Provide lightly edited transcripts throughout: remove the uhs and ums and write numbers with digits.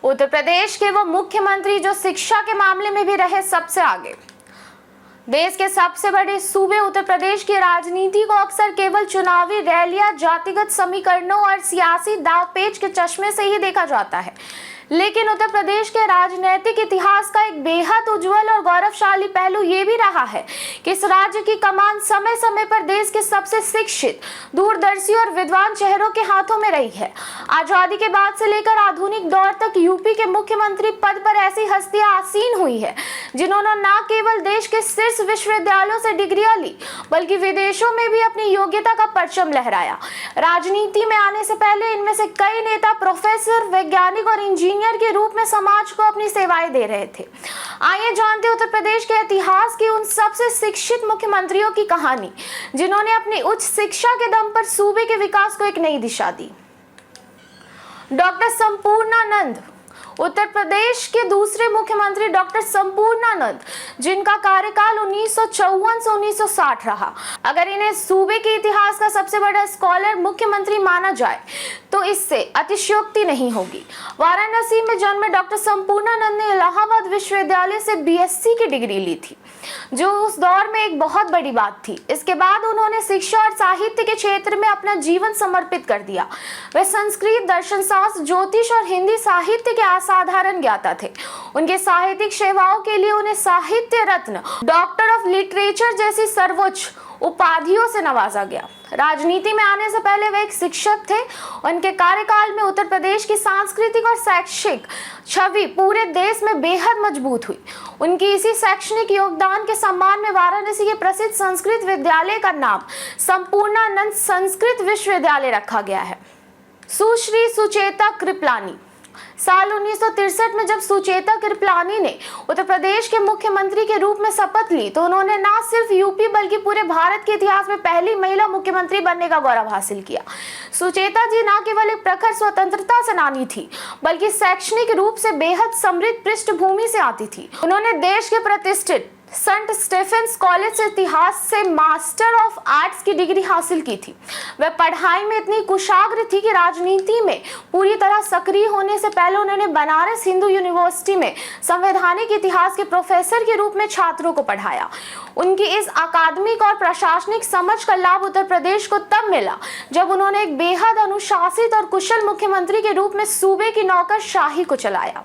उत्तर प्रदेश के वो मुख्यमंत्री जो शिक्षा के मामले में भी रहे सबसे आगे। देश के सबसे बड़े सूबे उत्तर प्रदेश की राजनीति को अक्सर केवल चुनावी रैलियां, जातिगत समीकरणों और सियासी दांवपेच के चश्मे से ही देखा जाता है, लेकिन उत्तर प्रदेश के राजनीतिक इतिहास का एक बेहद उज्जवल और गौरवशाली पहलू ये भी रहा है कि इस राज्य की कमान समय समय पर देश के सबसे शिक्षित, दूरदर्शी और विद्वान चेहरों के हाथों में रही है। आजादी के बाद से लेकर आधुनिक दौर तक यूपी के मुख्यमंत्री पद पर ऐसी हस्तियां आसीन हुई है जिन्होंने न केवल देश के शीर्ष विश्वविद्यालयों से डिग्रियां ली, बल्कि विदेशों में भी अपनी योग्यता का परचम लहराया। राजनीति में आने से पहले इनमें से कई नेता प्रोफेसर, वैज्ञानिक और इंजीनियर के रूप में समाज को अपनी सेवाएं दे रहे थे। आइए जानते उत्तर प्रदेश के इतिहास की उन सबसे शिक्षित मुख्यमंत्रियों की कहानी जिन्होंने अपनी उच्च शिक्षा के दम पर सूबे के विकास को एक नई दिशा दी। डॉक्टर संपूर्णानंद, उत्तर प्रदेश के दूसरे मुख्यमंत्री डॉक्टर संपूर्णानंद, जिनका कार्यकाल 1954 से 1960 रहा। अगर इन्हें सूबे के इतिहास का सबसे बड़ा स्कॉलर मुख्यमंत्री माना जाए तो इससे अतिशयोक्ति नहीं होगी। वाराणसी में जन्मे डॉक्टर संपूर्णानंद ने इलाहाबाद विश्वविद्यालय से बीएससी की डिग्री ली थी, जो उस दौर में एक बहुत बड़ी बात थी। इसके बाद उन्होंने शिक्षा और साहित्य के क्षेत्र में अपना जीवन समर्पित कर दिया। वे संस्कृत, दर्शनशास्त्र, ज्योतिष और हिंदी साहित्य के असाधारण ज्ञाता थे। उनके साहित्यिक सेवाओं के लिए उन्हें साहित्य रत्न, डॉक्टर ऑफ लिटरेचर जैसी सर्वोच्च उपाधियों से नवाजा गया। राजनीति में आने से पहले वे एक शिक्षक थे। उनके कार्यकाल में उत्तर प्रदेश की सांस्कृतिक और शैक्षिक छवि पूरे देश में बेहद मजबूत हुई। उनकी इसी शैक्षणिक योगदान के सम्मान में वाराणसी के प्रसिद्ध संस्कृत विद्यालय का नाम संपूर्णानंद संस्कृत विश्वविद्यालय रखा गया है। सुश्री सुचेता कृपलानी, साल 1963 में जब सुचेता कृपलानी ने उत्तर प्रदेश के मुख्यमंत्री के रूप में शपथ ली तो उन्होंने न सिर्फ यूपी बल्कि पूरे भारत के इतिहास में पहली महिला मुख्यमंत्री बनने का गौरव हासिल किया। सुचेता जी न केवल एक प्रखर स्वतंत्रता सेनानी थी, बल्कि शैक्षणिक रूप से बेहद समृद्ध पृष्ठभूमि से आती थी। उन्होंने देश के प्रतिष्ठित सेंट स्टेफेंस कॉलेज से इतिहास से मास्टर ऑफ आर्ट्स की डिग्री हासिल की थी। वह पढ़ाई में इतनी कुशाग्र थी कि राजनीति में पूरी तरह सक्रिय होने से पहले उन्होंने बनारस हिंदू यूनिवर्सिटी में संवैधानिक इतिहास के प्रोफेसर के रूप में छात्रों को पढ़ाया। उनकी इस अकादमिक और प्रशासनिक समझ का लाभ उत्तर प्रदेश को तब मिला जब उन्होंने एक बेहद अनुशासित और कुशल मुख्यमंत्री के रूप में सूबे की नौकरशाही को चलाया।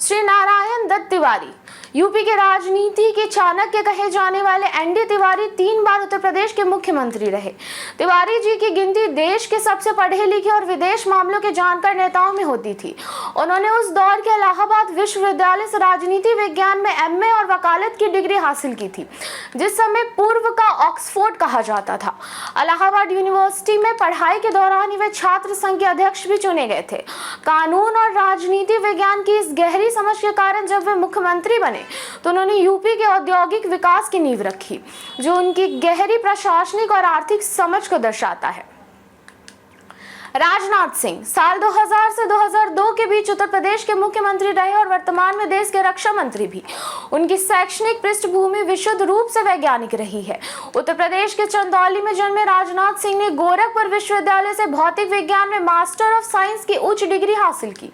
श्री नारायण दत्त तिवारी, यूपी के राजनीति के चाणक्य कहे जाने वाले एनडी तिवारी 3 बार उत्तर प्रदेश के मुख्यमंत्री रहे। तिवारी जी की गिनती देश के सबसे पढ़े लिखे और विदेश मामलों के जानकार नेताओं में होती थी। उन्होंने उस दौर के इलाहाबाद विश्वविद्यालय से राजनीति विज्ञान में एमए और वकालत की डिग्री हासिल की थी, जिस समय पूर्व का ऑक्सफोर्ड कहा जाता था। इलाहाबाद यूनिवर्सिटी में पढ़ाई के दौरान ही वे छात्र संघ के अध्यक्ष भी चुने गए थे। कानून और राजनीति विज्ञान की इस गहरी समझ के कारण जब वे मुख्यमंत्री बने तो उन्होंने यूपी के औद्योगिक विकास की नींव रखी, जो उनकी गहरी प्रशासनिक और आर्थिक समझ को दर्शाता है। राजनाथ सिंह, साल 2000 से 2002 के बीच उत्तर प्रदेश के मुख्यमंत्री रहे और वर्तमान में देश के रक्षा मंत्री भी। उनकी शैक्षणिक पृष्ठभूमि विशुद्ध रूप से वैज्ञानिक रही है। उत्तर प्रदेश के चंदौली में जन्मे राजनाथ सिंह ने गोरखपुर विश्वविद्यालय से भौतिक विज्ञान में मास्टर ऑफ साइंस की उच्च डिग्री हासिल की।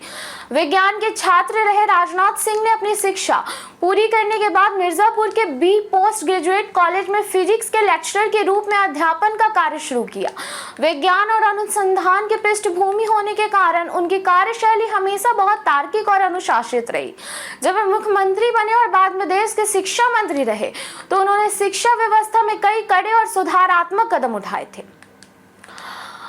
विज्ञान के छात्र रहे राजनाथ सिंह ने अपनी शिक्षा पूरी करने के बाद मिर्जापुर के बी पोस्ट ग्रेजुएट कॉलेज में फिजिक्स के लेक्चरर के रूप में अध्यापन का कार्य शुरू किया। विज्ञान और अनुसंधान की पृष्ठभूमि होने के कारण उनकी कार्यशैली हमेशा बहुत तार्किक और अनुशासित रही। जब वे मुख्यमंत्री बने और बाद में देश के शिक्षा मंत्री रहे तो उन्होंने शिक्षा व्यवस्था में कई कड़े और सुधारात्मक कदम उठाए थे।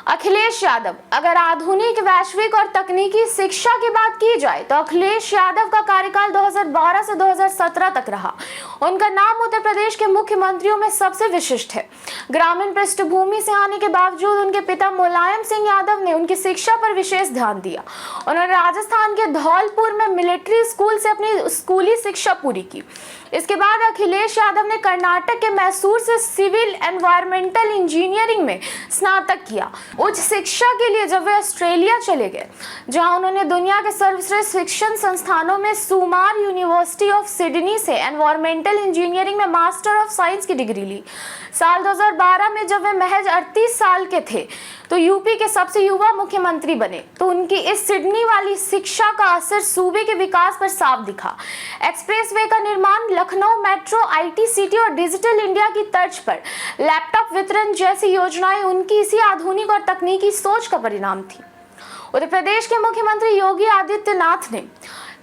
अखिलेश यादव, अगर आधुनिक, वैश्विक और तकनीकी शिक्षा की बात की जाए तो अखिलेश यादव का कार्यकाल 2012 से 2017 तक रहा। उनका नाम उत्तर प्रदेश के मुख्यमंत्रियों में सबसे विशिष्ट है। ग्रामीण पृष्ठभूमि से आने के बावजूद उनके पिता मुलायम सिंह यादव ने उनकी शिक्षा पर विशेष ध्यान दिया। उन्होंने राजस्थान के धौलपुर में मिलिट्री स्कूल से अपनी स्कूली शिक्षा पूरी की। इसके बाद अखिलेश यादव ने कर्नाटक के मैसूर से सिविल एनवायरमेंटल इंजीनियरिंग में स्नातक किया। उच्च शिक्षा के लिए जब वे ऑस्ट्रेलिया चले गए, जहां उन्होंने दुनिया के सर्वश्रेष्ठ शिक्षण संस्थानों में सुमार यूनिवर्सिटी ऑफ सिडनी से एनवायरमेंटल इंजीनियरिंग में मास्टर ऑफ साइंस की डिग्री ली। साल 2012 में जब वे महज 38 साल के थे तो यूपी के सबसे युवा मुख्यमंत्री बने। तो उनकी इस सिडनी मिलने वाली शिक्षा का असर सूबे के विकास पर साफ दिखा। एक्सप्रेसवे का निर्माण, लखनऊ मेट्रो, IT सिटी और डिजिटल इंडिया की तर्ज पर लैपटॉप वितरण जैसी योजनाएं उनकी इसी आधुनिक और तकनीकी सोच का परिणाम थी। उत्तर प्रदेश के मुख्यमंत्री योगी आदित्यनाथ ने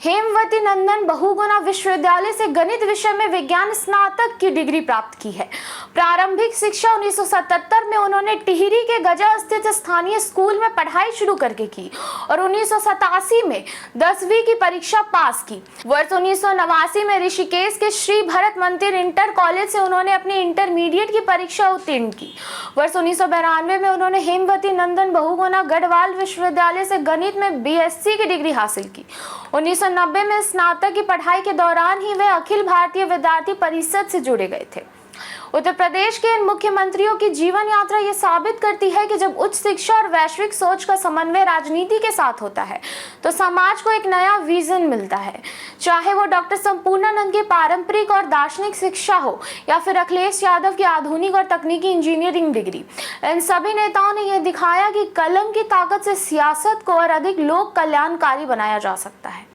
हेमवती नंदन बहुगुणा विश्वविद्यालय से गणित विषय में विज्ञान स्नातक की डिग्री प्राप्त की है। प्रारंभिक शिक्षा 1977 में उन्होंने टिहरी के गजा स्थित स्थानीय स्कूल में पढ़ाई शुरू करके की और 1987 में 10वीं की परीक्षा पास की। वर्ष 1989 में ऋषिकेश के श्री भरत मंदिर इंटर कॉलेज से उन्होंने अपनी इंटरमीडिएट की परीक्षा उत्तीर्ण की। वर्ष 1992 में उन्होंने हेमवती नंदन बहुगुणा गढ़वाल विश्वविद्यालय से गणित में BSc की डिग्री हासिल की। 1990 में स्नातक की पढ़ाई के दौरान ही वे अखिल भारतीय विद्यार्थी परिषद से जुड़े गए थे। उत्तर प्रदेश के इन मुख्यमंत्रियों की जीवन यात्रा ये साबित करती है कि जब उच्च शिक्षा और वैश्विक सोच का समन्वय राजनीति के साथ होता है तो समाज को एक नया विजन मिलता है। चाहे वो डॉक्टर संपूर्णानंद की पारंपरिक और दार्शनिक शिक्षा हो या फिर अखिलेश यादव की आधुनिक और तकनीकी इंजीनियरिंग डिग्री, इन सभी नेताओं ने यह दिखाया कि कलम की ताकत से सियासत को और अधिक लोक कल्याणकारी बनाया जा सकता है।